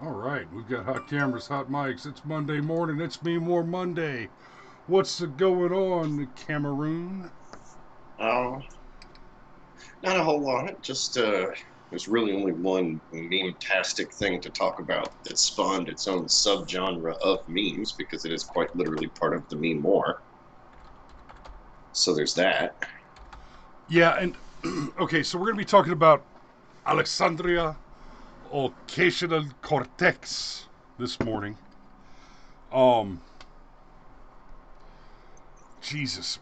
All right, we've got hot cameras, hot mics. It's Monday morning. It's me more Monday. What's going on, Cameroon? Uh, Not a whole lot. Just there's really only one meme-tastic thing to talk about that spawned its own subgenre of memes because it is quite literally part of the meme war. So there's that. Yeah, and okay, so we're going to be talking about Alexandria ocasio-cortez this morning. Um, Jesus,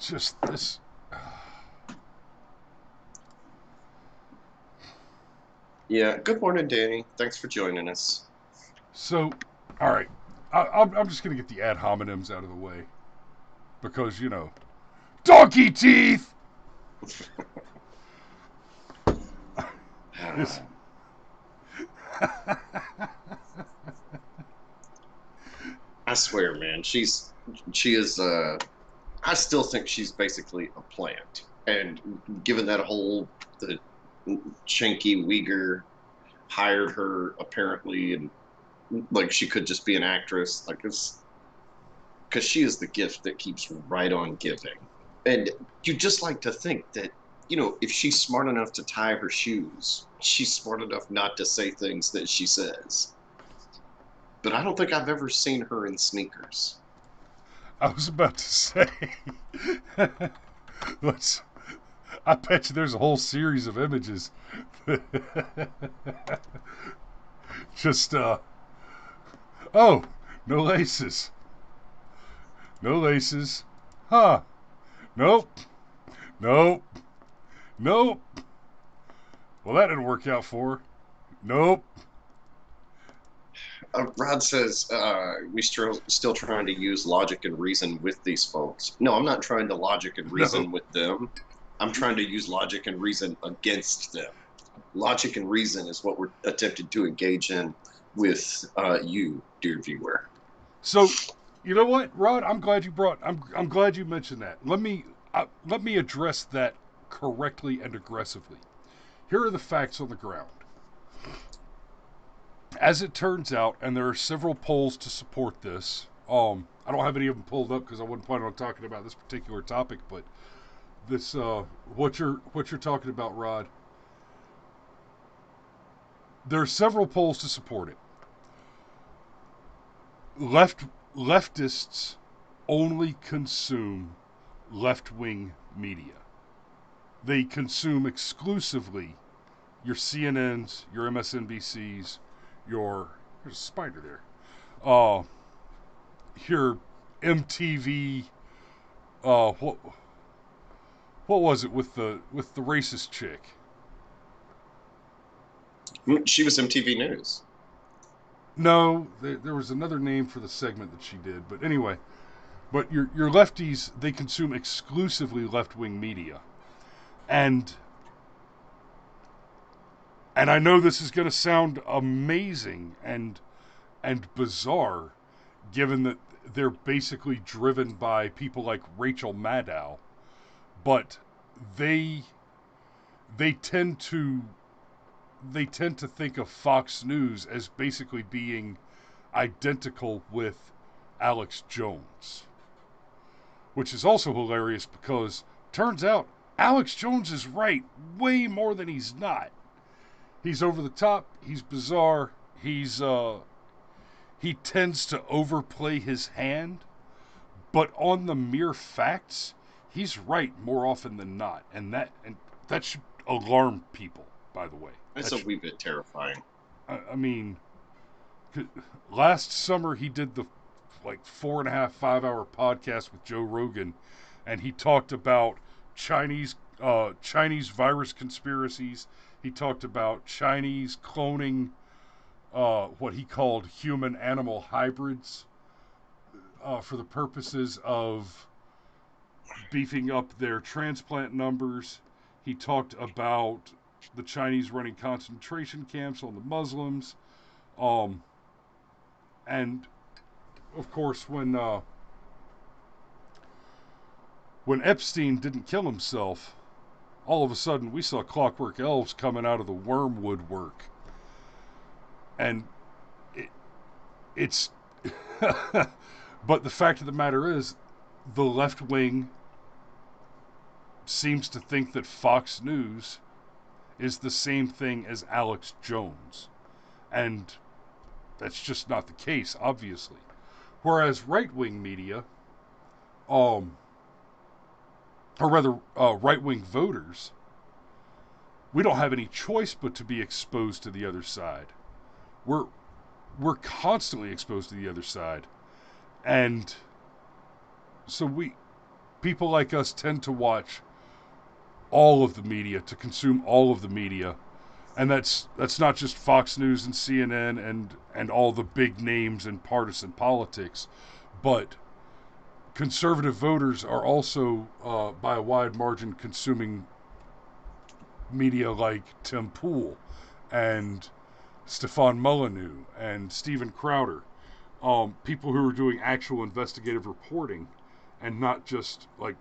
just this. Yeah. Good morning, Danny. Thanks for joining us. So, all right, I'm just going to get the ad hominems out of the way because donkey teeth. This I swear, man, she is. I still think she's basically a plant, and given that whole the Chinky Uyghur hired her apparently, and like she could just be an actress, like it's because she is the gift that keeps right on giving. And you just like to think that, if she's smart enough to tie her shoes, she's smart enough not to say things that she says. But I don't think I've ever seen her in sneakers. I was about to say. Let's. I bet you there's a whole series of images. Just oh, no laces. No laces. Huh. Nope. Nope. Nope. Well, that didn't work out for her. Nope. Rod says we still trying to use logic and reason with these folks. No, I'm not trying to logic and No. reason with them. I'm trying to use logic and reason against them. Logic and reason is what we're attempting to engage in with you, dear viewer. So, you know what, Rod? I'm glad you mentioned that. Let me address that correctly and aggressively. Here are the facts on the ground. As it turns out, and there are several polls to support this. I don't have any of them pulled up because I wasn't planning on talking about this particular topic, but this what you're talking about, Rod. There are several polls to support it. Leftists only consume left-wing media. They consume exclusively your CNNs, your MSNBCs, your there's a spider there. Uh, your MTV. What was it with the racist chick? She was MTV News. No, there was another name for the segment that she did. But anyway, but your lefties, they consume exclusively left wing media, and and I know this is going to sound amazing and bizarre, given that they're basically driven by people like Rachel Maddow, but they they tend to they tend to think of Fox News as basically being identical with Alex Jones, which is also hilarious because turns out Alex Jones is right way more than he's not. He's over the top. He's bizarre. He tends to overplay his hand, but on the mere facts, he's right more often than not, and that should alarm people. By the way, It's that a should. wee bit terrifying. I mean, last summer he did the like 4.5 5 hour podcast with Joe Rogan, and he talked about Chinese virus conspiracies. He talked about Chinese cloning what he called human animal hybrids for the purposes of beefing up their transplant numbers. He talked about the Chinese running concentration camps on the Muslims. Um, and of course, when Epstein didn't kill himself, all of a sudden we saw clockwork elves coming out of the worm woodwork. And it's but the fact of the matter is, the left wing seems to think that Fox News is the same thing as Alex Jones. And that's just not the case, obviously. Whereas right-wing media, or rather right-wing voters, we don't have any choice but to be exposed to the other side. We're constantly exposed to the other side. And so people like us tend to watch all of the media, to consume all of the media. And that's not just Fox News and CNN and all the big names in partisan politics, but conservative voters are also, by a wide margin, consuming media like Tim Pool and Stefan Molyneux and Steven Crowder, people who are doing actual investigative reporting and not just like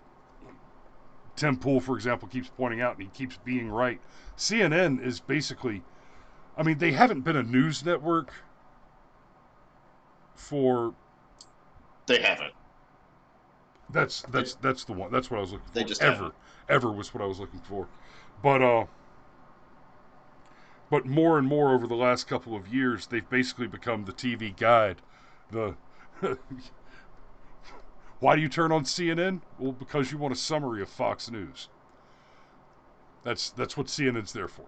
Tim Pool, for example, keeps pointing out, and he keeps being right. CNN is basically, I mean, they haven't been a news network for. They haven't. That's the one. That's what I was looking for. They just ever was what I was looking for, but more and more over the last couple of years, they've basically become the TV guide. The why do you turn on CNN? Well, because you want a summary of Fox News. That's what CNN's there for.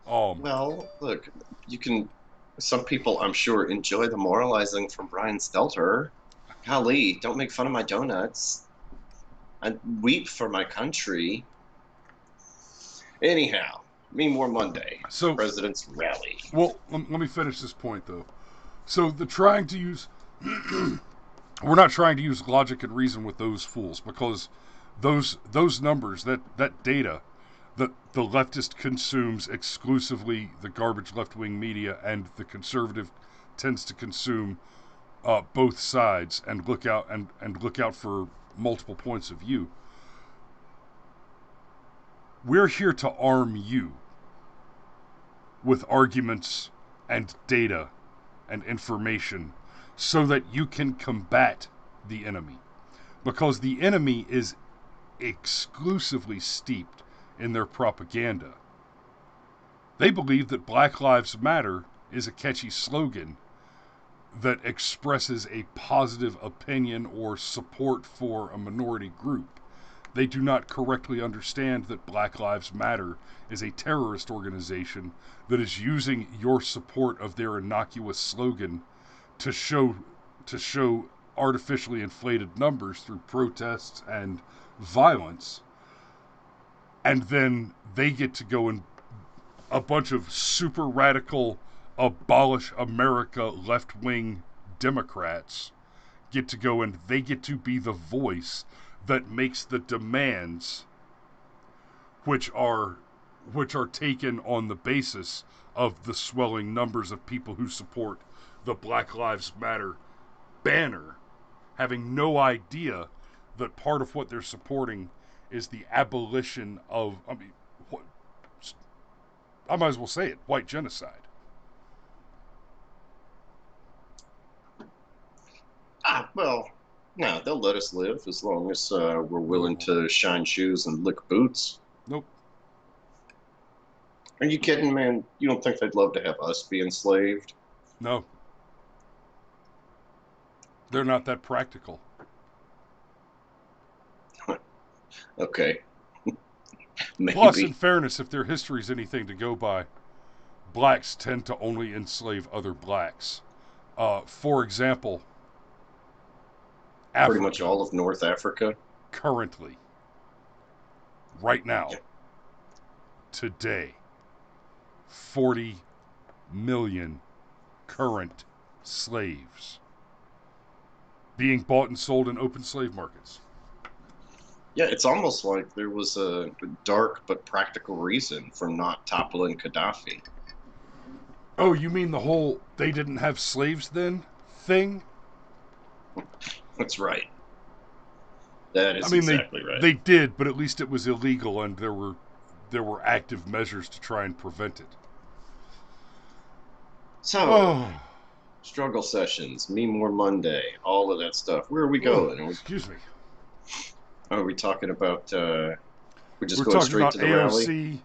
Well, look, you can. Some people, I'm sure, enjoy the moralizing from Brian Stelter. Golly, don't make fun of my donuts. I weep for my country. Anyhow, Me More Monday. So, President's rally. Well, let me finish this point, though. So, the trying to use... we're not trying to use logic and reason with those fools, because those numbers, that data, that the leftist consumes exclusively the garbage left-wing media, and the conservative tends to consume both sides and look out for multiple points of view. We're here to arm you with arguments and data and information so that you can combat the enemy. Because the enemy is exclusively steeped in their propaganda. They believe that Black Lives Matter is a catchy slogan that expresses a positive opinion or support for a minority group. They do not correctly understand that Black Lives Matter is a terrorist organization that is using your support of their innocuous slogan to show artificially inflated numbers through protests and violence. And then they get to go and a bunch of super radical abolish America left-wing Democrats get to go and they get to be the voice that makes the demands which are taken on the basis of the swelling numbers of people who support the Black Lives Matter banner, having no idea that part of what they're supporting is the abolition of, I might as well say it, white genocide. Well, no, they'll let us live as long as we're willing to shine shoes and lick boots. Nope. Are you kidding, man? You don't think they'd love to have us be enslaved? No. They're not that practical. Okay. Maybe. Plus, in fairness, if their history is anything to go by, blacks tend to only enslave other blacks. For example, Pretty much all of North Africa? Currently. Right now. Yeah. Today. 40 million current slaves being bought and sold in open slave markets. Yeah, it's almost like there was a dark but practical reason for not toppling Gaddafi. Oh, you mean the whole they didn't have slaves then thing? That's right. That is exactly right. They did, but at least it was illegal, and there were active measures to try and prevent it. So, Struggle sessions, Me More Monday, all of that stuff. Where are we Oh, going? excuse me. Are we talking about? We're just We're going talking straight about to the rally. A.o.c.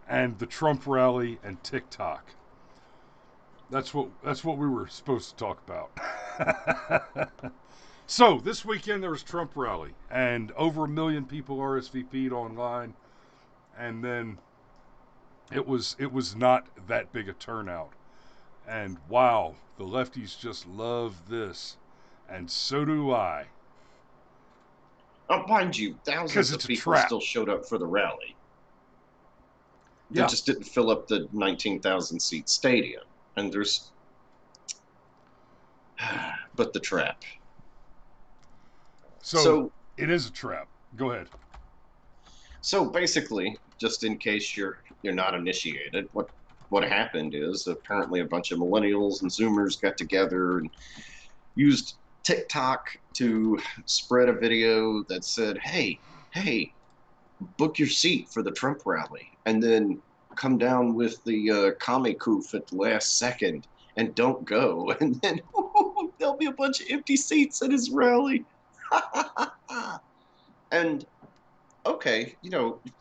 and the Trump rally and TikTok. That's what we were supposed to talk about. So this weekend there was Trump rally, and over 1 million people RSVP'd online, and then it was not that big a turnout. And wow, the lefties just love this, and so do I, Oh, mind you, because thousands it's of a people trap. still showed up for the rally. They Yeah. just didn't fill up the 19,000 seat stadium. And there's, but the trap. So So, it is a trap. Go ahead. so basically, just in case you're not initiated, what happened is apparently a bunch of millennials and Zoomers got together and used TikTok to spread a video that said, hey, book your seat for the Trump rally, and then come down with the commie coof at the last second and don't go, and then there'll be a bunch of empty seats at his rally. And okay,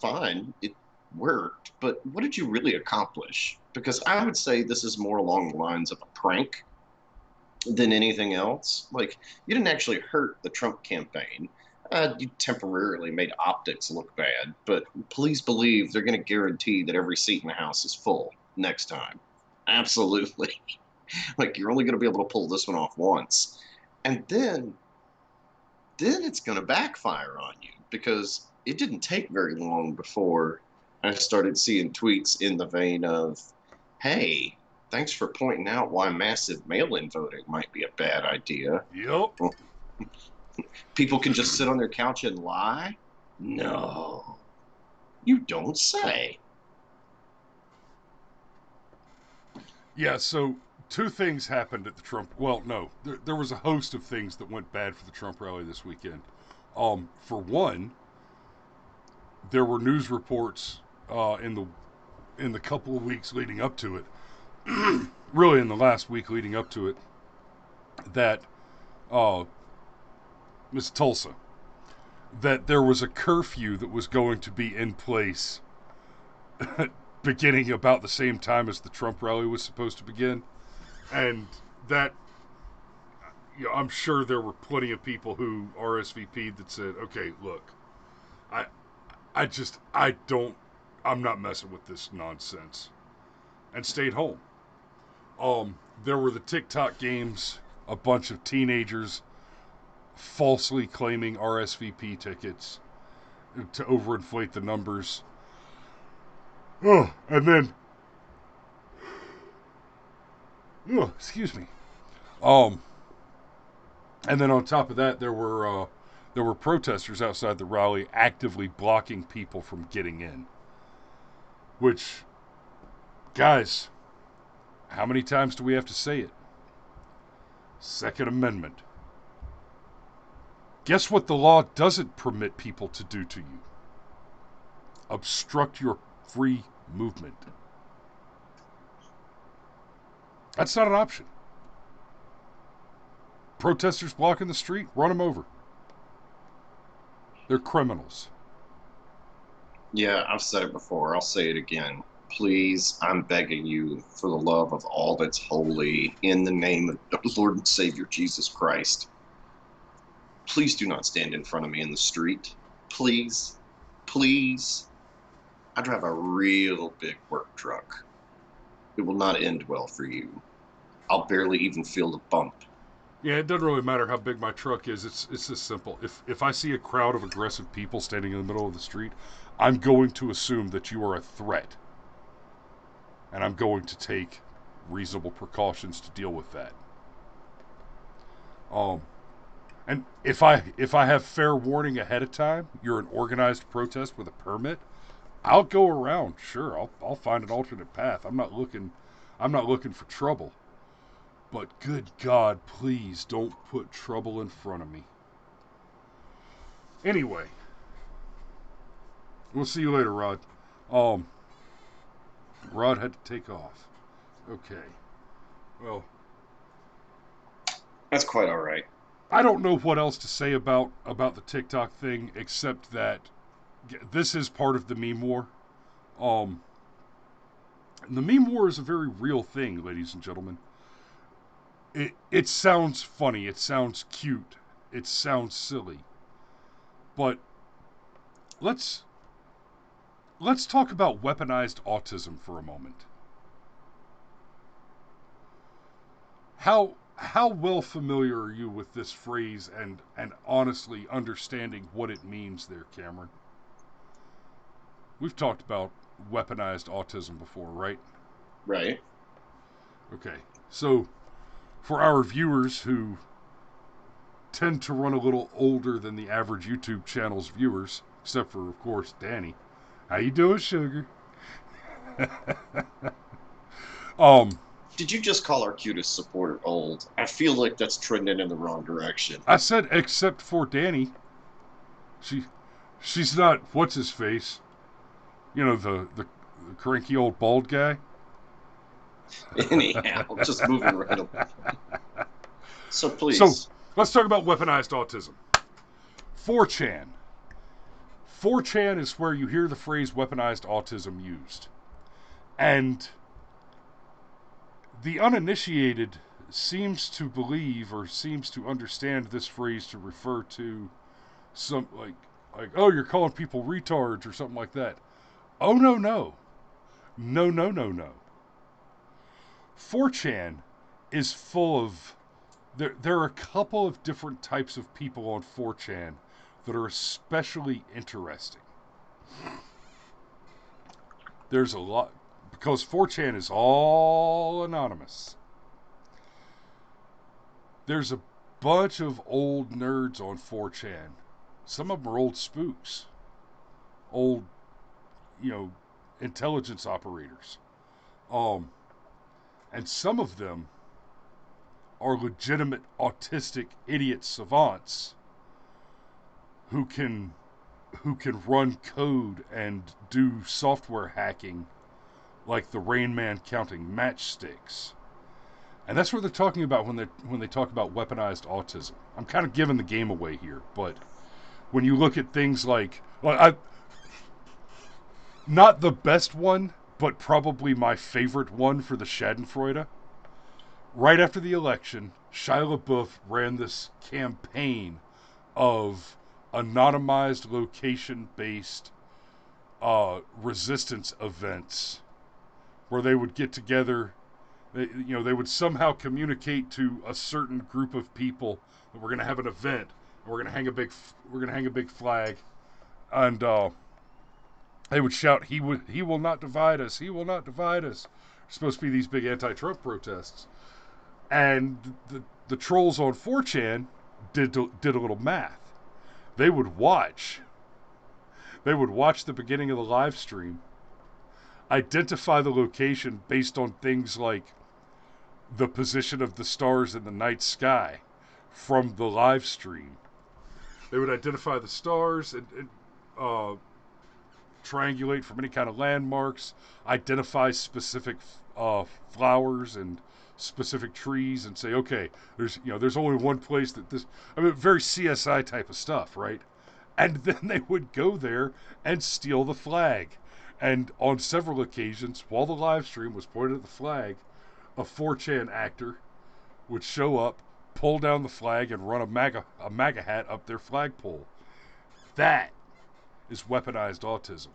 fine, it worked, but what did you really accomplish? Because I would say this is more along the lines of a prank than anything else. Like, you didn't actually hurt the Trump campaign. You temporarily made optics look bad, but please believe they're going to guarantee that every seat in the House is full next time. Absolutely. Like, you're only going to be able to pull this one off once. And then it's going to backfire on you, because it didn't take very long before I started seeing tweets in the vein of, hey, thanks for pointing out why massive mail-in voting might be a bad idea. Yep. Well, people can just sit on their couch and lie? No, you don't say. Yeah. So two things happened at the Trump. Well, no, there was a host of things that went bad for the Trump rally this weekend. For one, there were news reports in the couple of weeks leading up to it, really in the last week leading up to it, that uh, Miss Tulsa, that there was a curfew that was going to be in place beginning about the same time as the Trump rally was supposed to begin, and that, I'm sure there were plenty of people who RSVP'd that said, "Okay, look, I, I don't, I'm not messing with this nonsense," and stayed home. There were the TikTok games, a bunch of teenagers falsely claiming RSVP tickets to overinflate the numbers. Oh, and then, oh, excuse me. Um, and then on top of that, there were protesters outside the rally actively blocking people from getting in. Which, guys, how many times do we have to say it? Second Amendment. Guess what the law doesn't permit people to do to you? Obstruct your free movement. That's not an option. Protesters blocking the street, run them over. They're criminals. Yeah, I've said it before. I'll say it again. Please, I'm begging you, for the love of all that's holy, in the name of the Lord and Savior Jesus Christ, please do not stand in front of me in the street. Please, please. I drive a real big work truck. It will not end well for you. I'll barely even feel the bump. Yeah, it doesn't really matter how big my truck is. It's this simple. If I see a crowd of aggressive people standing in the middle of the street, I'm going to assume that you are a threat, and I'm going to take reasonable precautions to deal with that. Um, and if I have fair warning ahead of time, you're an organized protest with a permit, I'll go around. Sure, I'll find an alternate path. I'm not looking for trouble. But good God, please don't put trouble in front of me. Anyway, we'll see you later, Rod. Um, Rod had to take off. Okay. Well, That's quite all right. I don't know what else to say about the TikTok thing except that this is part of the meme war. Um, the meme war is a very real thing, ladies and gentlemen. It sounds funny, it sounds cute, it sounds silly, but let's let's talk about weaponized autism for a moment. How well familiar are you with this phrase and honestly understanding what it means there, Cameron? We've talked about weaponized autism before, right? Right. Okay. So, for our viewers who tend to run a little older than the average YouTube channel's viewers, except for, of course, Danny. How you doing, sugar? um, Did you just call our cutest supporter old? I feel like that's trending in the wrong direction. I said except for Danny. She, she's not. What's his face? You know the cranky old bald guy. Anyhow, just moving right along. So So please. let's talk about weaponized autism. 4chan. 4chan is where you hear the phrase weaponized autism used. And the uninitiated seems to believe or seems to understand this phrase to refer to some like oh, you're calling people retards or something like that. Oh no no. No no no no. 4chan is full of there are a couple of different types of people on 4chan that are especially interesting. There's a lot because 4chan is all anonymous. There's a bunch of old nerds on 4chan. Some of them are old spooks, old, you know, intelligence operators. Um, and some of them are legitimate autistic idiot savants who can run code and do software hacking like the Rain Man counting matchsticks. And that's what they're talking about when they talk about weaponized autism. I'm kind of giving the game away here, but when you look at things like, well, not the best one, but probably my favorite one for the Schadenfreude. Right after the election, Shia LaBeouf ran this campaign of anonymized location-based resistance events where they would get together. They would somehow communicate to a certain group of people that we're going to have an event. And we're going to hang a big flag, and they would shout, he will not divide us. He will not divide us." It's supposed to be these big anti-Trump protests, and the trolls on 4chan did a little math. They would watch. They would watch the beginning of the live stream, identify the location based on things like the position of the stars in the night sky from the live stream. They would identify the stars and triangulate from any kind of landmarks, identify specific flowers and specific trees, and say, okay, there's only one place that this. I mean, very CSI type of stuff, right? And then they would go there and steal the flag. And on several occasions, while the live stream was pointed at the flag, a 4chan actor would show up, pull down the flag, and run a MAGA hat up their flagpole. That is weaponized autism.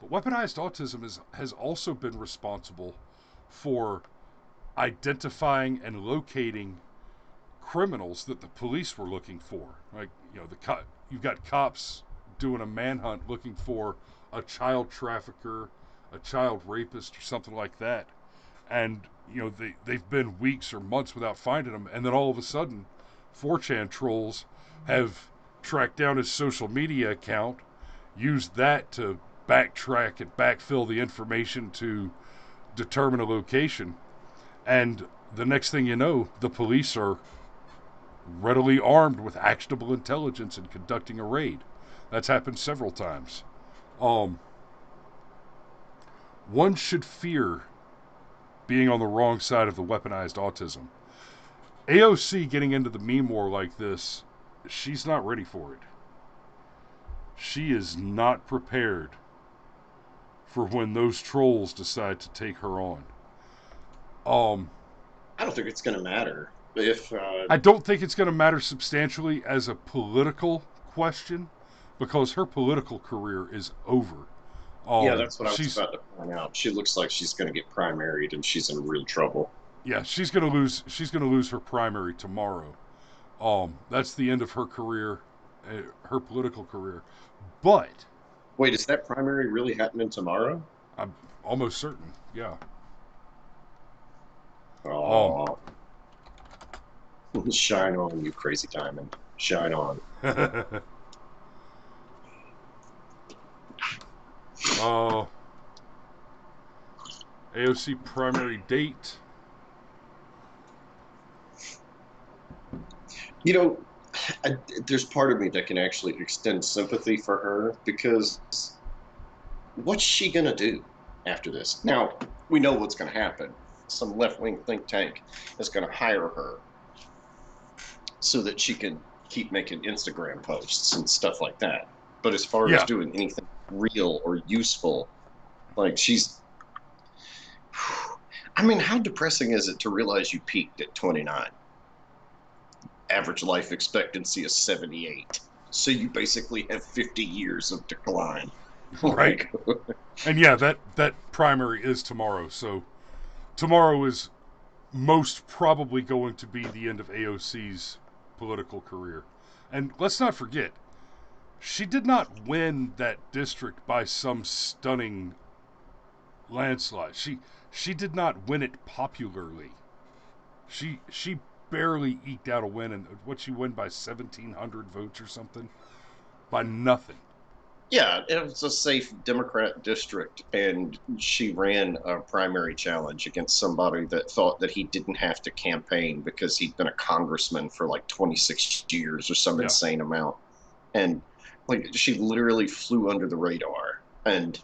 But weaponized autism has also been responsible for identifying and locating criminals that the police were looking for. Like, you've got cops doing a manhunt looking for a child trafficker, a child rapist, or something like that. And, they've been weeks or months without finding them. And then all of a sudden, 4chan trolls have tracked down his social media account, used that to backtrack and backfill the information to determine a location. And the next thing you know, the police are readily armed with actionable intelligence and conducting a raid. That's happened several times. One should fear being on the wrong side of the weaponized autism. AOC getting into the meme war like this, she's not ready for it. She is not prepared for when those trolls decide to take her on. Um, I don't think it's going to matter if. I don't think it's going to matter substantially as a political question because her political career is over. Yeah, that's what I was She's about to point out. She looks like she's going to get primaried, and she's in real trouble. yeah, she's going to lose. She's going to lose her primary tomorrow. That's the end of her career, her political career. But Wait, is that primary really happening tomorrow? I'm almost certain. Yeah. Um, Oh, shine on, you crazy diamond. Shine on. uh, AOC primary date. You know, there's part of me that can actually extend sympathy for her because what's she going to do after this? Now, we know what's going to happen. Some left wing think tank is going to hire her so that she can keep making Instagram posts and stuff like that. But as far as Yeah. doing anything real or useful, like she's. I mean, how depressing is it to realize you peaked at 29? Average life expectancy is 78. So you basically have 50 years of decline. Right. And yeah, that primary is tomorrow. So tomorrow is most probably going to be the end of AOC's political career. And let's not forget, she did not win that district by some stunning landslide. She did not win it popularly. She barely eked out a win, and what she win by 1,700 votes or something, by nothing. Yeah, it was a safe Democrat district, and she ran a primary challenge against somebody that thought that he didn't have to campaign because he'd been a congressman for like 26 years or some Yeah. insane amount. And like she literally flew under the radar, and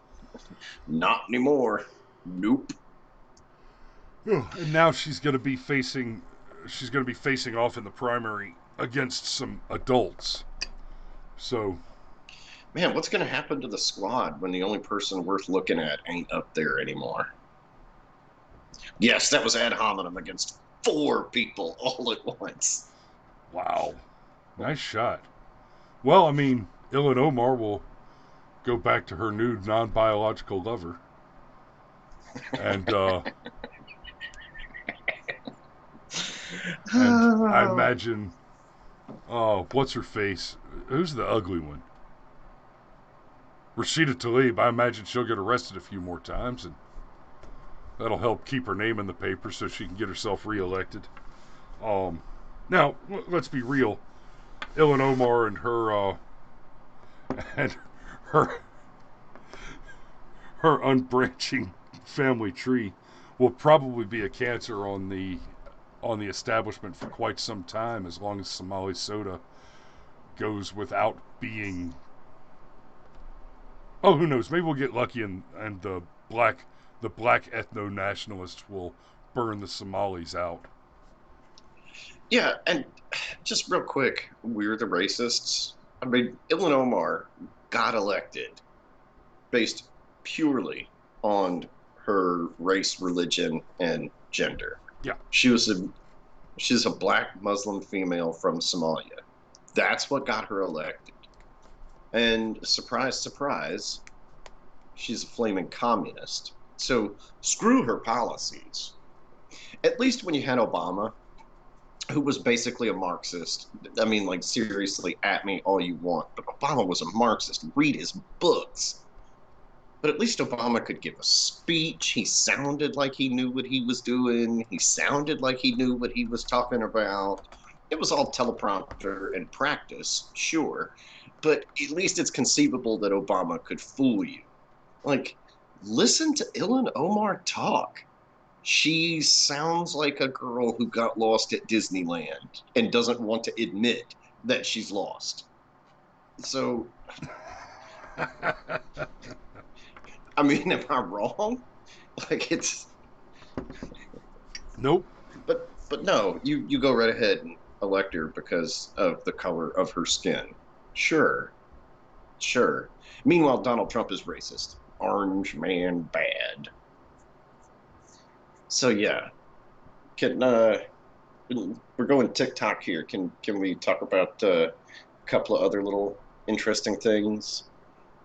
not anymore. Nope. And now she's going to be facing off in the primary against some adults. So Man, what's going to happen to the squad when the only person worth looking at ain't up there anymore? Yes, that was ad hominem against 4 people all at once. wow, nice shot. Well, I mean, Ilhan Omar will go back to her new non-biological lover, and I imagine, oh, what's her face? Who's the ugly one? Rashida Tlaib. I imagine she'll get arrested a few more times, and that'll help keep her name in the paper so she can get herself reelected. Now let's be real. Ilhan Omar and and her her unbranching family tree will probably be a cancer on the establishment for quite some time, as long as Somali soda goes without being. Oh, who knows? Maybe we'll get lucky, and the black ethno nationalists will burn the Somalis out. Yeah, and just real quick, we're the racists. I mean, Ilhan Omar got elected based purely on her race, religion, and gender. Yeah. She's a black Muslim female from Somalia. That's what got her elected. And surprise, surprise, she's a flaming communist. So screw her policies. At least when you had Obama, who was basically a Marxist. I mean, like, seriously, at me all you want. But Obama was a Marxist. Read his books. But at least Obama could give a speech. He sounded like he knew what he was doing. He sounded like he knew what he was talking about. It was all teleprompter and practice, sure. But at least it's conceivable that Obama could fool you. Like, listen to Ilhan Omar talk. She sounds like a girl who got lost at Disneyland and doesn't want to admit that she's lost. So, I mean, am I wrong? Like, it's. Nope. But But no, you go right ahead and elect her because of the color of her skin. Sure, sure. Meanwhile, Donald Trump is racist. Orange man bad. So yeah, can we're going TikTok here. Can we talk about a couple of other little interesting things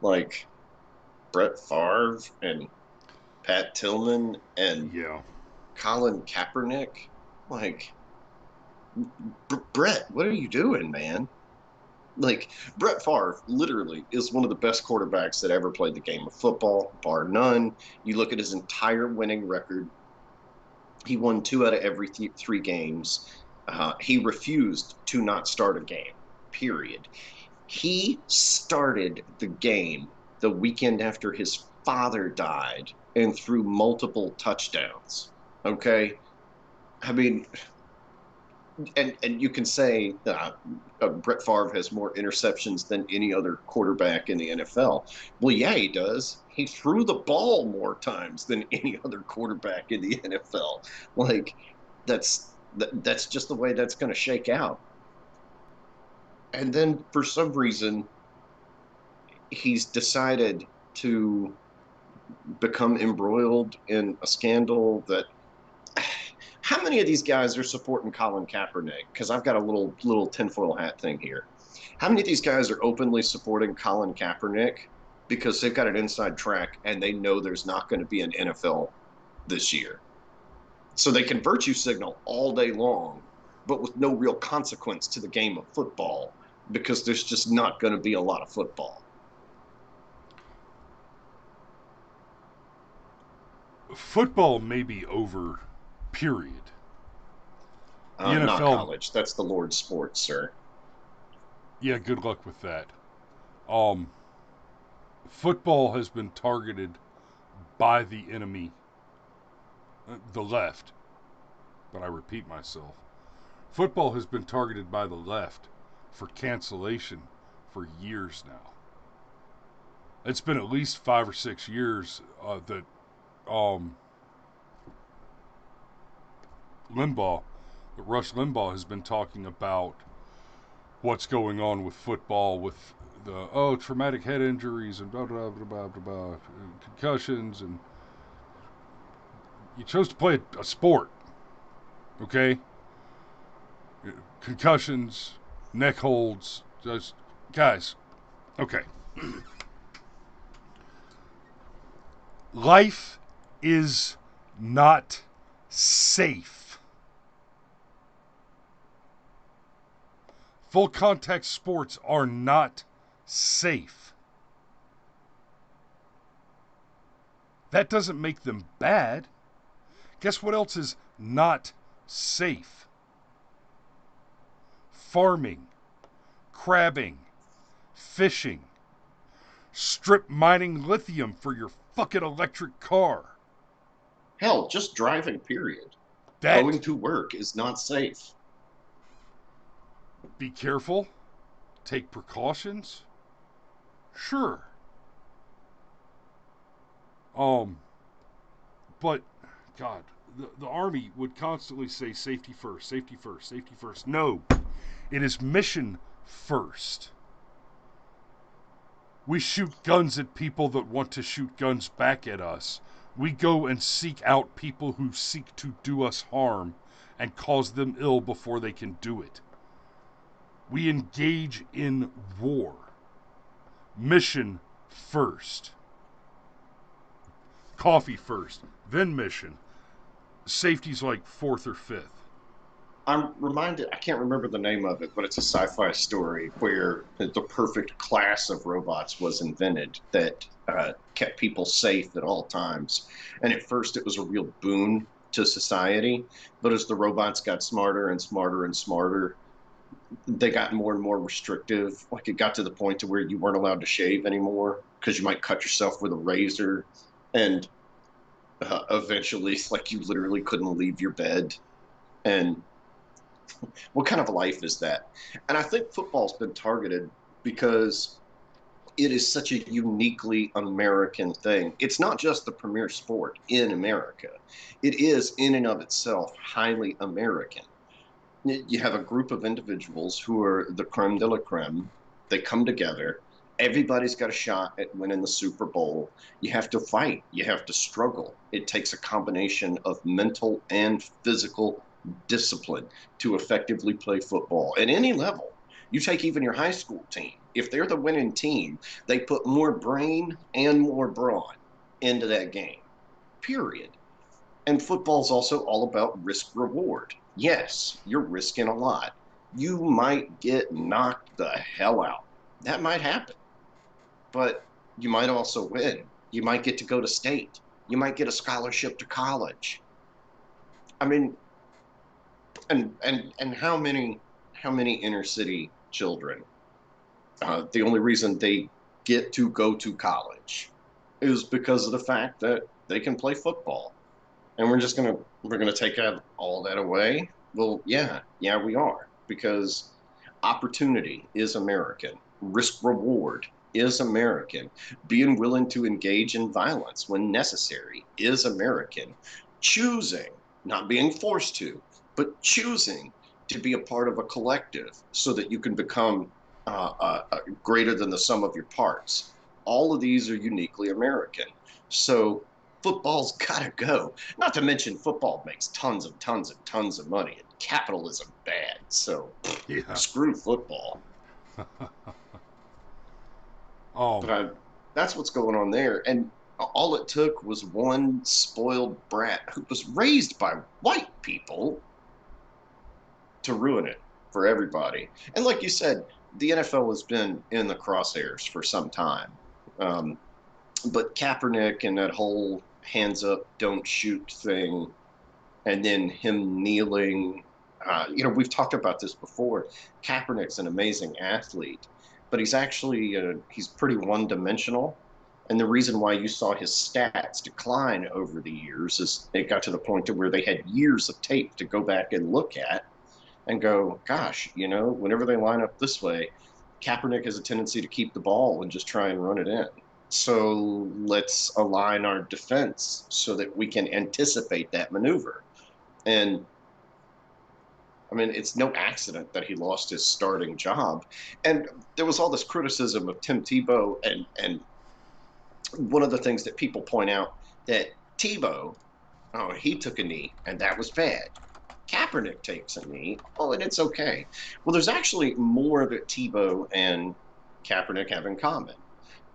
like Brett Favre and Pat Tillman and Yeah. Colin Kaepernick? Like, Brett, what are you doing, man? Like, Brett Favre literally is one of the best quarterbacks that ever played the game of football, bar none. You look at his entire winning record, he won two out of every three games. He refused to not start a game, period. He started the game the weekend after his father died and threw multiple touchdowns. Okay. I mean, and you can say Brett Favre has more interceptions than any other quarterback in the NFL. Well, yeah, he does. He threw the ball more times than any other quarterback in the NFL. Like that's just the way that's going to shake out. And then for some reason, he's decided to become embroiled in a scandal that how many of these guys are supporting Colin Kaepernick? Because I've got a little tinfoil hat thing here. How many of these guys are openly supporting Colin Kaepernick because they've got an inside track and they know there's not going to be an NFL this year? So they can virtue signal all day long, but with no real consequence to the game of football because there's just not going to be a lot of football. Football may be over, period. The Not NFL, college. That's the Lord's sport, sir. yeah, good luck with that. Um, Football has been targeted by the enemy, the left, but I repeat myself. Football has been targeted by the left for cancellation for years now. It's been at least 5 or 6 years that um, Limbaugh, that Rush Limbaugh has been talking about what's going on with football, with the traumatic head injuries and blah blah blah blah blah, blah concussions, and you chose to play a sport, okay? Concussions, neck holds, just guys, okay. Life is not safe. Full contact sports are not safe. That doesn't make them bad. Guess what else is not safe? Farming, crabbing, fishing, strip mining lithium for your fucking electric car. Hell, just driving, period. Going That, to work is not safe. be careful, take precautions. Sure. But God, the Army would constantly say safety first, safety first, safety first. No, it is mission first. We shoot guns at people that want to shoot guns back at us. We go and seek out people who seek to do us harm and cause them ill before they can do it. We engage in war. Mission first. Coffee first, then mission. Safety's like fourth or fifth. I'm reminded, I can't remember the name of it, but it's a sci-fi story where the perfect class of robots was invented that kept people safe at all times. And at first, it was a real boon to society. But as the robots got smarter and smarter and smarter, they got more and more restrictive. Like it got to the point to where you weren't allowed to shave anymore because you might cut yourself with a razor. And eventually, like you literally couldn't leave your bed. And what kind of a life is that? And I think football's been targeted because it is such a uniquely American thing. It's not just the premier sport in America. It is in and of itself highly American. You have a group of individuals who are the creme de la creme. They come together. Everybody's got a shot at winning the Super Bowl. You have to fight. You have to struggle. It takes a combination of mental and physical discipline to effectively play football at any level. You take even your high school team. If they're the winning team, they put more brain and more brawn into that game, period. And football's also all about risk reward. Yes, you're risking a lot. You might get knocked the hell out. That might happen, but you might also win. You might get to go to state. You might get a scholarship to college. I mean, and how many inner city children? The only reason they get to go to college is because of the fact that they can play football. And we're gonna take all that away. Well, yeah, we are, because opportunity is American, risk reward is American, being willing to engage in violence when necessary is American, choosing, not being forced to, but choosing to be a part of a collective so that you can become greater than the sum of your parts. All of these are uniquely American. So football's got to go. Not to mention, football makes tons and tons and tons of money, and capitalism bad. So Yeah. screw football. But that's what's going on there. And all it took was one spoiled brat who was raised by white people to ruin it for everybody. And like you said, the NFL has been in the crosshairs for some time. But Kaepernick and that whole hands up, don't shoot thing, and then him kneeling. We've talked about this before. Kaepernick's an amazing athlete, but he's pretty one-dimensional. And the reason why you saw his stats decline over the years is it got to the point to where they had years of tape to go back and look at and go, gosh, whenever they line up this way, Kaepernick has a tendency to keep the ball and just try and run it in. So let's align our defense so that we can anticipate that maneuver. And I mean, it's no accident that he lost his starting job. And there was all this criticism of Tim Tebow. And one of the things that people point out that Tebow, oh, he took a knee and that was bad. Kaepernick takes a knee, oh, and it's okay. Well, there's actually more that Tebow and Kaepernick have in common.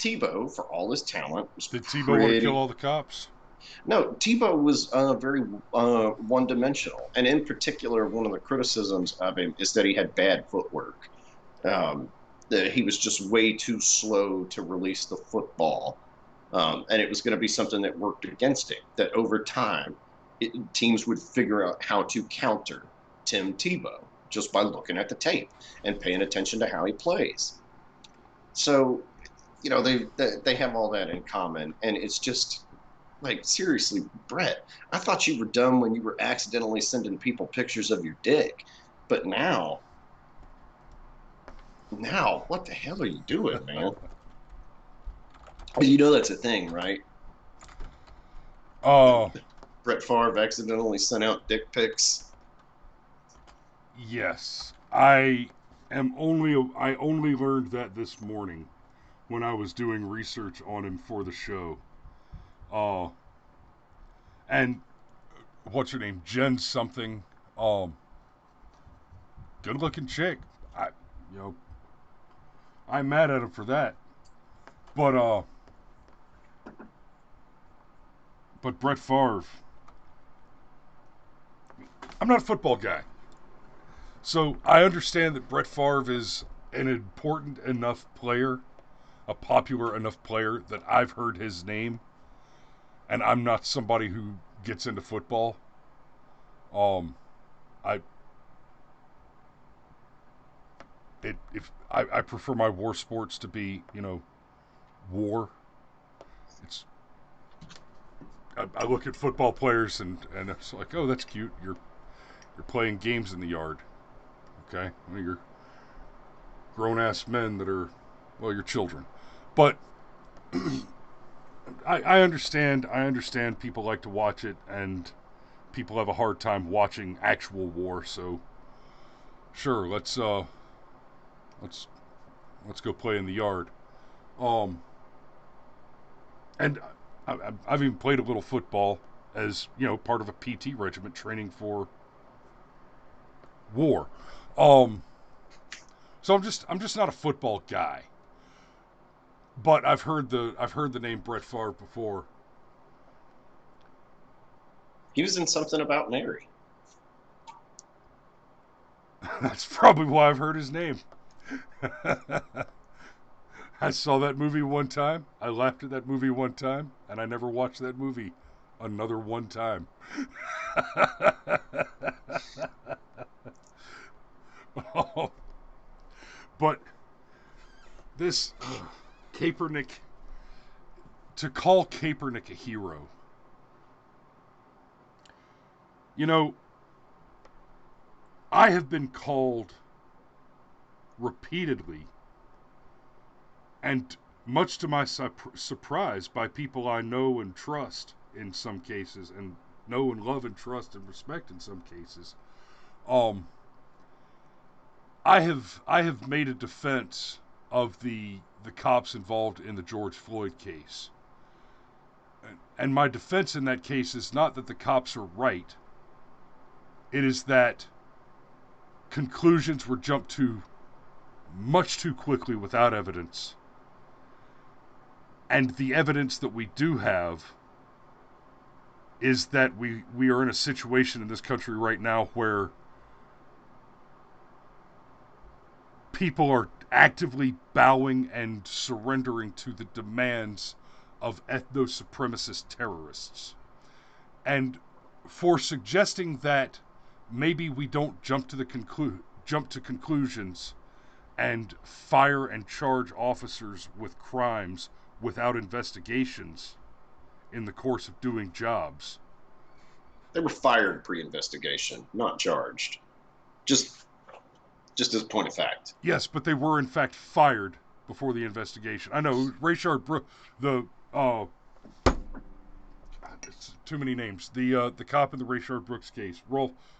Tebow, for all his talent, was Did Tebow want to kill all the cops? No, Tebow was very one-dimensional, and in particular, one of the criticisms of him is that he had bad footwork. That he was just way too slow to release the football, and it was going to be something that worked against him. That over time, teams would figure out how to counter Tim Tebow just by looking at the tape and paying attention to how he plays. So, they have all that in common, and it's just like, seriously, Bret, I thought you were dumb when you were accidentally sending people pictures of your dick, but now, what the hell are you doing, man? That's a thing, right? Oh, Brett Favre accidentally sent out dick pics. yes. I only learned that this morning when I was doing research on him for the show. Uh, and what's her name? Jen something. Um, Good looking chick. I, you know, I'm mad at him for that. But Brett Favre. I'm not a football guy, so I understand that Brett Favre is an important enough player, a popular enough player that I've heard his name, and I'm not somebody who gets into football. I I prefer my war sports to be, war. It's I look at football players and it's like, oh, that's cute. You're playing games in the yard. Okay, you're grown ass men that are, well, you're children, But I understand. I understand people like to watch it, and people have a hard time watching actual war. So sure, let's let's go play in the yard. Um, and I've even played a little football as part of a PT regiment training for war. Um, so I'm just not a football guy. But I've heard the name Brett Favre before. He was in something about Mary. That's probably why I've heard his name. I saw that movie one time. I laughed at that movie one time, and I never watched that movie another one time. Oh, but this Kapernick, to call Kapernick a hero, you know, I have been called repeatedly, and much to my surprise, by people I know and trust in some cases, and know and love and trust and respect in some cases. Um, I have made a defense of the cops involved in the George Floyd case, and my defense in that case is not that the cops are right. It is that conclusions were jumped to much too quickly without evidence. And the evidence that we do have is that we are in a situation in this country right now where people are actively bowing and surrendering to the demands of ethno-supremacist terrorists. And for suggesting that maybe we don't jump to conclusions and fire and charge officers with crimes without investigations in the course of doing jobs. They were fired pre-investigation, not charged. Just just as a point of fact. Yes, but they were in fact fired before the investigation. I know Rayshard Brooks, the it's too many names. The cop in the Rayshard Brooks case,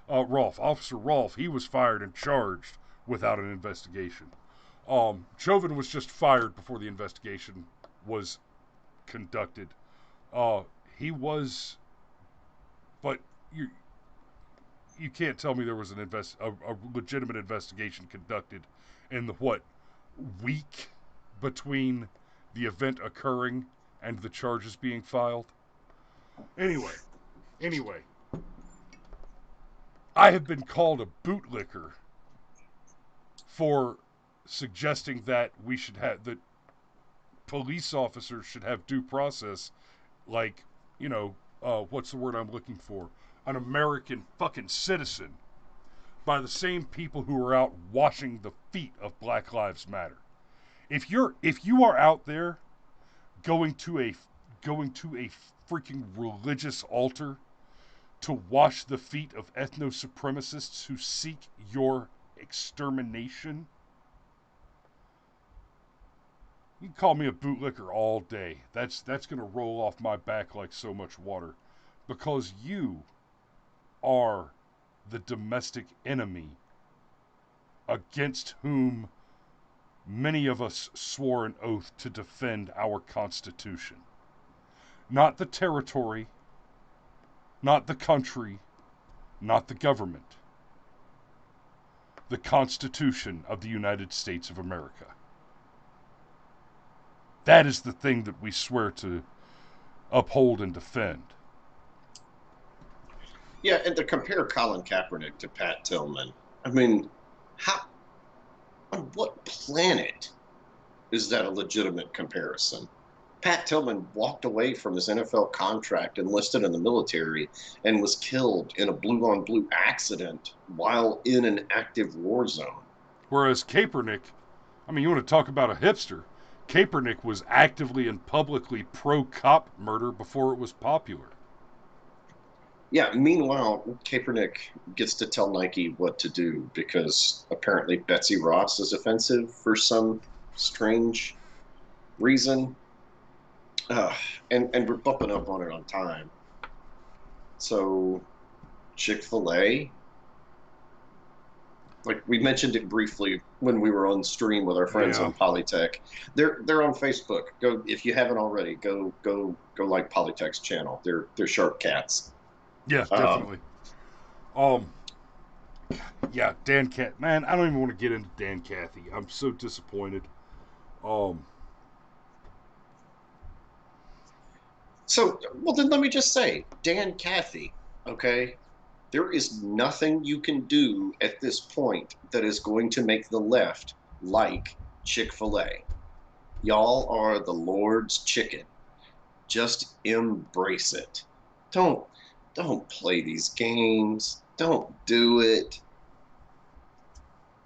Officer Rolfe, he was fired and charged without an investigation. Chauvin was just fired before the investigation was conducted. Uh, he was, but you can't tell me there was a legitimate investigation conducted in the week between the event occurring and the charges being filed. Anyway, I have been called a bootlicker for suggesting that we should have that police officers should have due process, like what's the word I'm looking for? An American fucking citizen, by the same people who are out washing the feet of Black Lives Matter. If you are out there going to a freaking religious altar to wash the feet of ethno-supremacists who seek your extermination, you can call me a bootlicker all day. That's going to roll off my back like so much water, because you are the domestic enemy against whom many of us swore an oath to defend our Constitution. Not the territory, not the country, not the government. The Constitution of the United States of America. That is the thing that we swear to uphold and defend. Yeah, and to compare Colin Kaepernick to Pat Tillman, I mean, how, on what planet is that a legitimate comparison? Pat Tillman walked away from his NFL contract, enlisted in the military, and was killed in a blue-on-blue accident while in an active war zone. Whereas Kaepernick, I mean, you want to talk about a hipster, Kaepernick was actively and publicly pro-cop murder before it was popular. Yeah, meanwhile, Kaepernick gets to tell Nike what to do because apparently Betsy Ross is offensive for some strange reason. Uh, and we're bumping up on it on time. So Chick-fil-A, like we mentioned it briefly when we were on stream with our friends Yeah. on Polytech. They're on Facebook. Go if you haven't already. Go like Polytech's channel. They're sharp cats. Yeah, Um, definitely. Um, yeah, Dan Cat. Man, I don't even want to get into Dan Cathy. I'm so disappointed. Um, so well then let me just say, Dan Cathy, okay? There is nothing you can do at this point that is going to make the left like Chick-fil-A. Y'all are the Lord's chicken. Just embrace it. Don't don't play these games. Don't do it.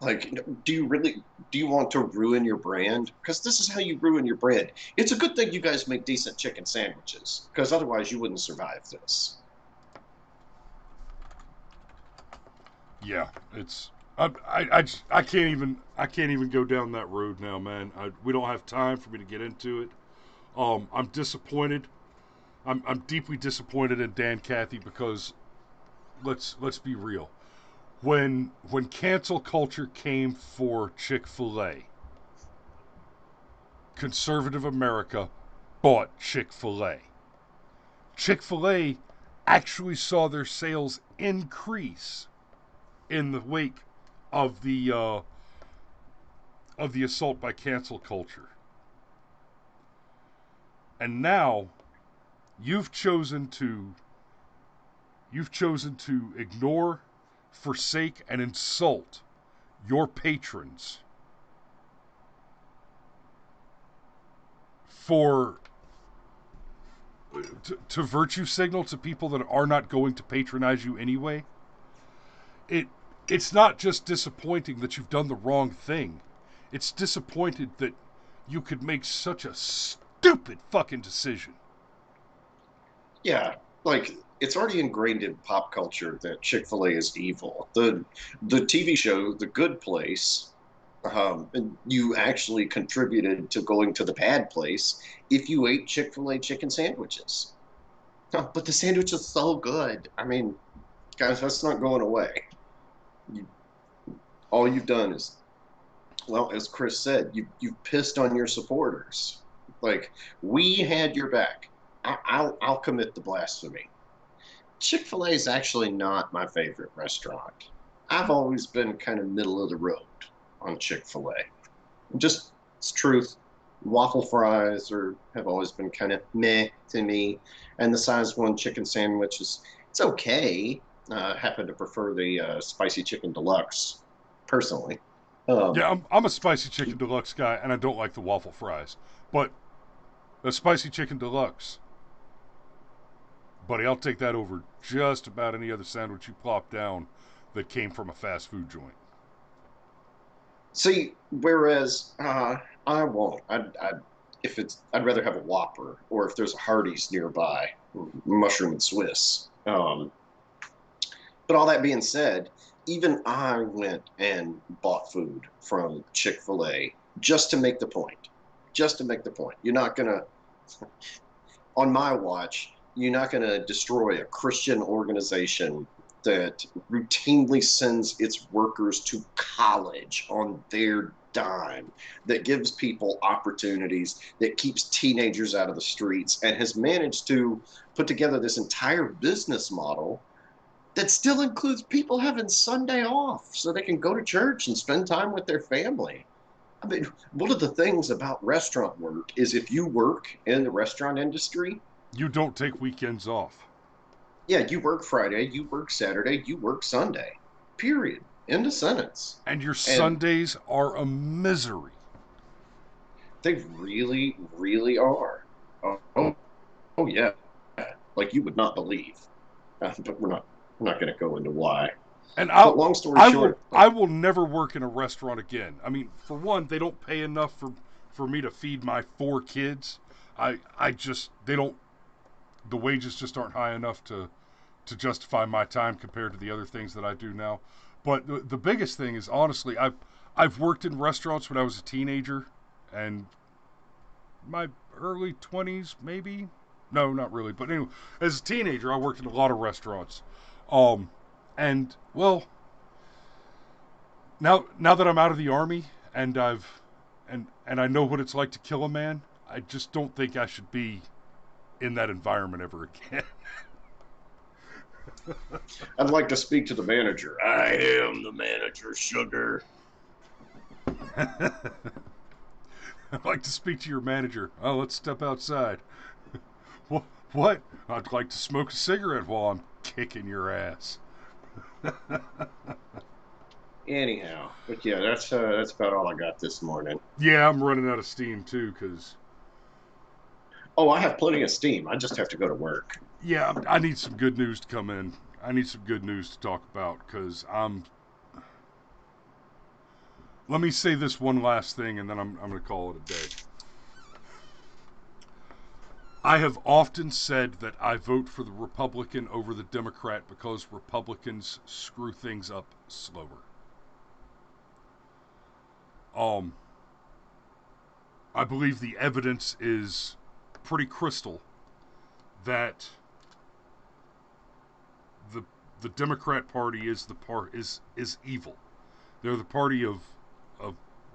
Like, do you want to ruin your brand? Because this is how you ruin your brand. It's a good thing you guys make decent chicken sandwiches, because otherwise you wouldn't survive this. yeah, it's. I can't even go down that road now, man. We don't have time for me to get into it. I'm disappointed. I'm deeply disappointed in Dan Cathy because let's be real. When cancel culture came for Chick-fil-A, conservative America bought Chick-fil-A. Chick-fil-A actually saw their sales increase in the wake of the assault by cancel culture. And now you've chosen to ignore, forsake, and insult your patrons for to virtue signal to people that are not going to patronize you anyway. It it's not just disappointing that you've done the wrong thing. It's disappointed that you could make such a stupid fucking decision. Yeah, like it's already ingrained in pop culture that Chick-fil-A is evil. The TV show The Good Place, and you actually contributed to going to the bad place if you ate Chick-fil-A chicken sandwiches. Oh, but the sandwich is so good. I mean, guys, that's not going away. You, all you've done is, well, as Chris said, you've pissed on your supporters. Like we had your back. I'll commit the blasphemy. Chick-fil-A is actually not my favorite restaurant. I've always been kind of middle of the road on Chick-fil-A. Just it's truth. Waffle fries are have always been kind of meh to me, and the size one chicken sandwich is it's okay. Happen to prefer the spicy chicken deluxe personally. Um, Yeah, I'm a spicy chicken deluxe guy, and I don't like the waffle fries. But the spicy chicken deluxe, buddy, I'll take that over just about any other sandwich you plop down that came from a fast food joint. See, whereas I won't. If it's I'd rather have a Whopper or if there's a Hardee's nearby, mushroom and Swiss. But all that being said, even I went and bought food from Chick-fil-A just to make the point. Just to make the point. You're not gonna on my watch, you're not going to destroy a Christian organization that routinely sends its workers to college on their dime, that gives people opportunities, that keeps teenagers out of the streets, and has managed to put together this entire business model that still includes people having Sunday off so they can go to church and spend time with their family. I mean, one of the things about restaurant work is if you work in the restaurant industry, You don't take weekends off. yeah, you work Friday, you work Saturday, you work Sunday. Period. End of sentence. And your And Sundays are a misery. they really, really are. Oh, oh yeah. Like you would not believe. But we're not going to go into why. And But long story short, I will never work in a restaurant again. I mean, for one, they don't pay enough for me to feed my 4 kids. I just they don't the wages just aren't high enough to justify my time compared to the other things that I do now. But the biggest thing is honestly, I've worked in restaurants when I was a teenager, and my early 20s, maybe. No, not really. But anyway, as a teenager, I worked in a lot of restaurants. Um, and well, now that I'm out of the army and and I know what it's like to kill a man, I just don't think I should be in that environment ever again. I'd like to speak to the manager. I am the manager, sugar. I'd like to speak to your manager. Oh, let's step outside. What? What? I'd like to smoke a cigarette while I'm kicking your ass. Anyhow, but yeah, that's about all I got this morning. Yeah, I'm running out of steam too, because Oh, I have plenty of steam. I just have to go to work. yeah, I need some good news to come in. I need some good news to talk about because I'm. Let me say this one last thing, and then I'm going to call it a day. I have often said that I vote for the Republican over the Democrat because Republicans screw things up slower. Um, I believe the evidence is pretty crystal that the the Democrat Party is evil. They're the party of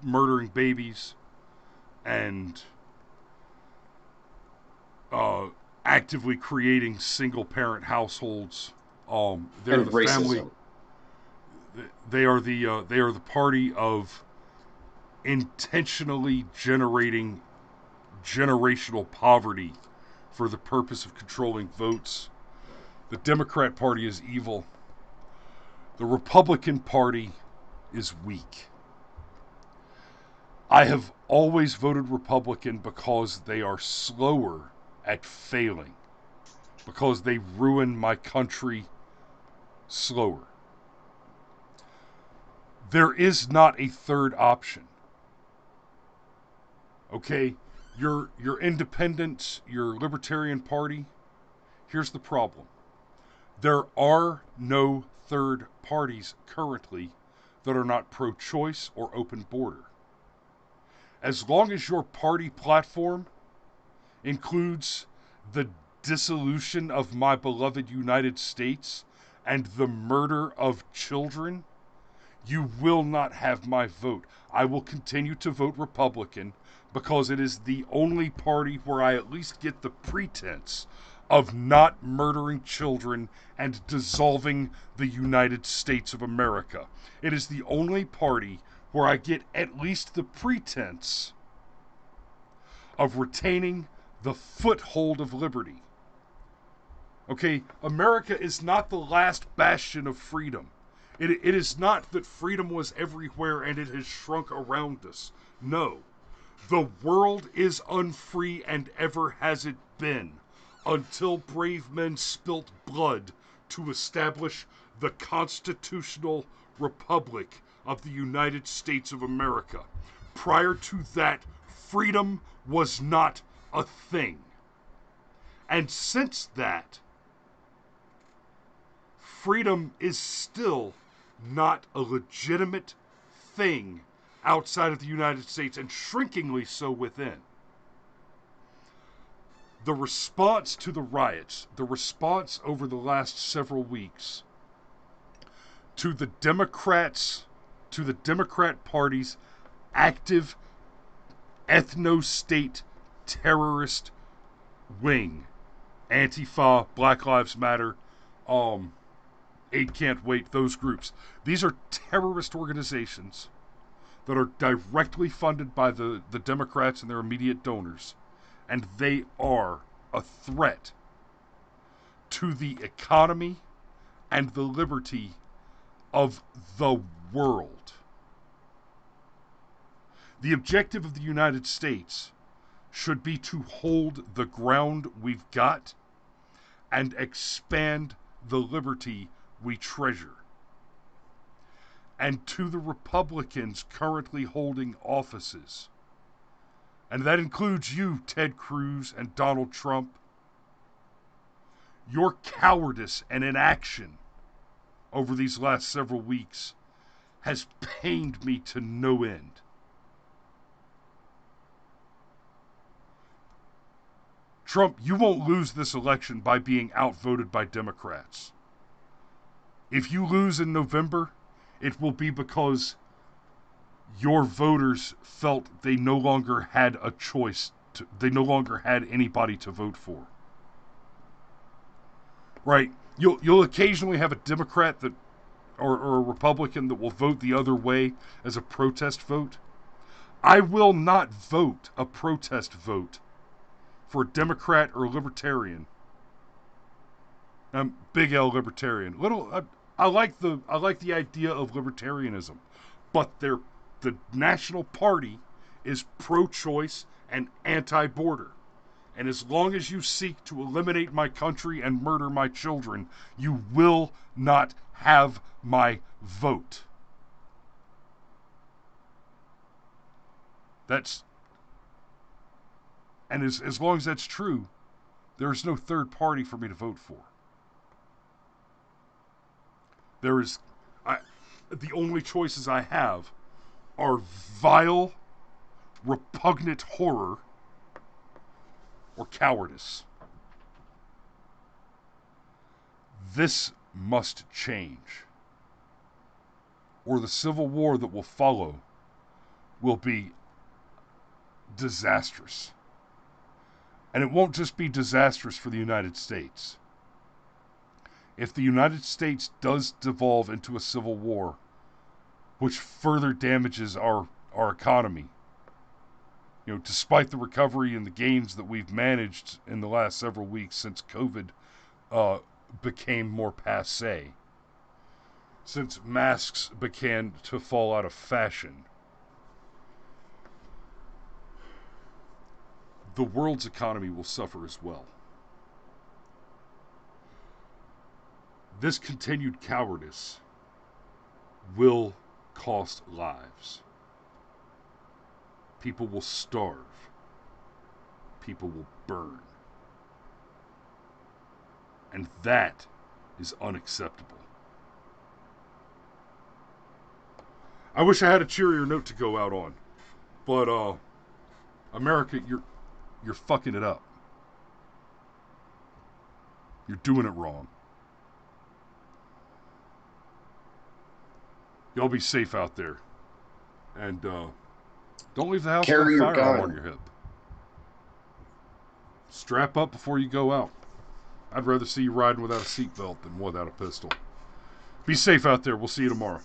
murdering babies and uh, actively creating single parent households. They're And the family. racism. They are the party of intentionally generating generational poverty for the purpose of controlling votes. The Democrat Party is evil. The Republican Party is weak. I have always voted Republican because they are slower at failing, because they ruin my country slower. There is not a third option. Okay? Your independent, your libertarian party, here's the problem. There are no third parties currently that are not pro-choice or open border. As long as your party platform includes the dissolution of my beloved United States and the murder of children, you will not have my vote. I will continue to vote Republican because it is the only party where I at least get the pretense of not murdering children and dissolving the United States of America. It is the only party where I get at least the pretense of retaining the foothold of liberty. Okay, America is not the last bastion of freedom. It is not that freedom was everywhere and it has shrunk around us. No. The world is unfree and ever has it been, until brave men spilt blood to establish the constitutional republic of the United States of America. Prior to that, freedom was not a thing. And since that, freedom is still not a legitimate thing outside of the United States, and shrinkingly so within. The response to the riots, the response over the last several weeks to the Democrats, to the Democrat Party's active ethno-state terrorist wing, Antifa, Black Lives Matter, Eight Can't Wait, those groups. These are terrorist organizations that are directly funded by the Democrats and their immediate donors. And they are a threat to the economy and the liberty of the world. The objective of the United States should be to hold the ground we've got and expand the liberty we treasure. And to the Republicans currently holding offices, and that includes you, Ted Cruz and Donald Trump, your cowardice and inaction over these last several weeks has pained me to no end. Trump, you won't lose this election by being outvoted by Democrats. If you lose in November, it will be because your voters felt they no longer had a choice. They no longer had anybody to vote for. Right? You'll occasionally have a Democrat that, or a Republican that will vote the other way as a protest vote. I will not vote a protest vote for a Democrat or a Libertarian. I'm big L libertarian. I like the idea of libertarianism, but the National Party is pro-choice and anti-border. And as long as you seek to eliminate my country and murder my children, you will not have my vote. And as long as that's true, there's no third party for me to vote for. The only choices I have are vile, repugnant horror or cowardice. This must change, or the civil war that will follow will be disastrous. And it won't just be disastrous for the United States. If the United States does devolve into a civil war, which further damages our economy, despite the recovery and the gains that we've managed in the last several weeks since COVID became more passé, since masks began to fall out of fashion, the world's economy will suffer as well. This continued cowardice will cost lives. People will starve. People will burn. And that is unacceptable. I wish I had a cheerier note to go out on. But, America, you're fucking it up. You're doing it wrong. Y'all be safe out there. And don't leave the house with a firearm on your hip. Strap up before you go out. I'd rather see you riding without a seatbelt than without a pistol. Be safe out there. We'll see you tomorrow.